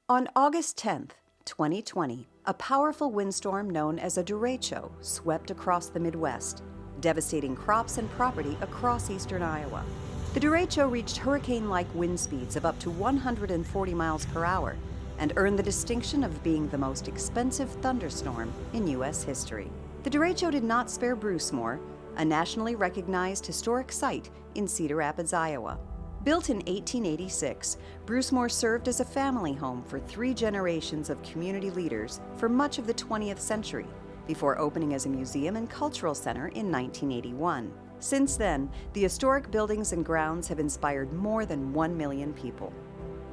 On August 10th, 2020, a powerful windstorm known as a derecho swept across the Midwest, devastating crops and property across eastern Iowa. The derecho reached hurricane-like wind speeds of up to 140 miles per hour and earned the distinction of being the most expensive thunderstorm in U.S. history. The derecho did not spare Brucemore, a nationally recognized historic site in Cedar Rapids, Iowa. Built in 1886, Brucemore served as a family home for 3 generations of community leaders for much of the 20th century, before opening as a museum and cultural center in 1981. Since then, the historic buildings and grounds have inspired more than 1 million people.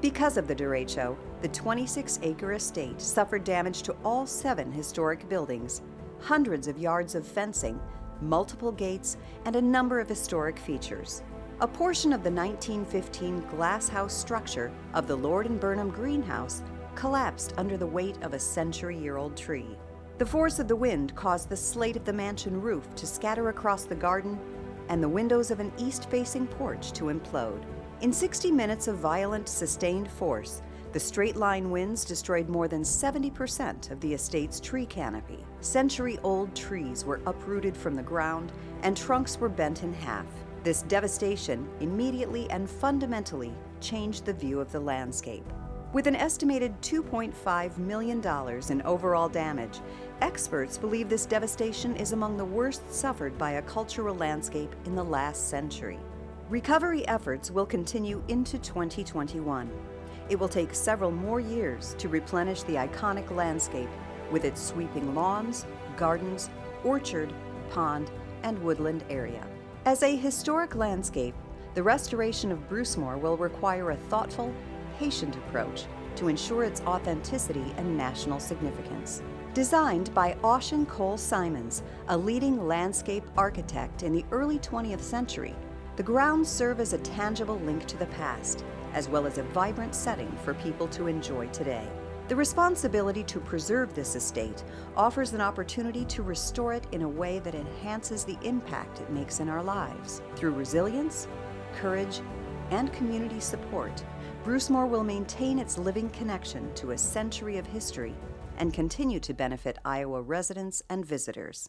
Because of the derecho, the 26-acre estate suffered damage to all 7 historic buildings, hundreds of yards of fencing, multiple gates, and a number of historic features. A portion of the 1915 glass house structure of the Lord and Burnham greenhouse collapsed under the weight of a century-year-old tree. The force of the wind caused the slate of the mansion roof to scatter across the garden and the windows of an east-facing porch to implode. In 60 minutes of violent, sustained force, the straight-line winds destroyed more than 70% of the estate's tree canopy. Century-old trees were uprooted from the ground and trunks were bent in half. This devastation immediately and fundamentally changed the view of the landscape. With an estimated $2.5 million in overall damage, experts believe this devastation is among the worst suffered by a cultural landscape in the last century. Recovery efforts will continue into 2021. It will take several more years to replenish the iconic landscape with its sweeping lawns, gardens, orchard, pond, and woodland area. As a historic landscape, the restoration of Brucemore will require a thoughtful, patient approach to ensure its authenticity and national significance. Designed by Ocean Cole Simons, a leading landscape architect in the early 20th century, the grounds serve as a tangible link to the past, as well as a vibrant setting for people to enjoy today. The responsibility to preserve this estate offers an opportunity to restore it in a way that enhances the impact it makes in our lives. Through resilience, courage, and community support, Brucemore will maintain its living connection to a century of history and continue to benefit Iowa residents and visitors.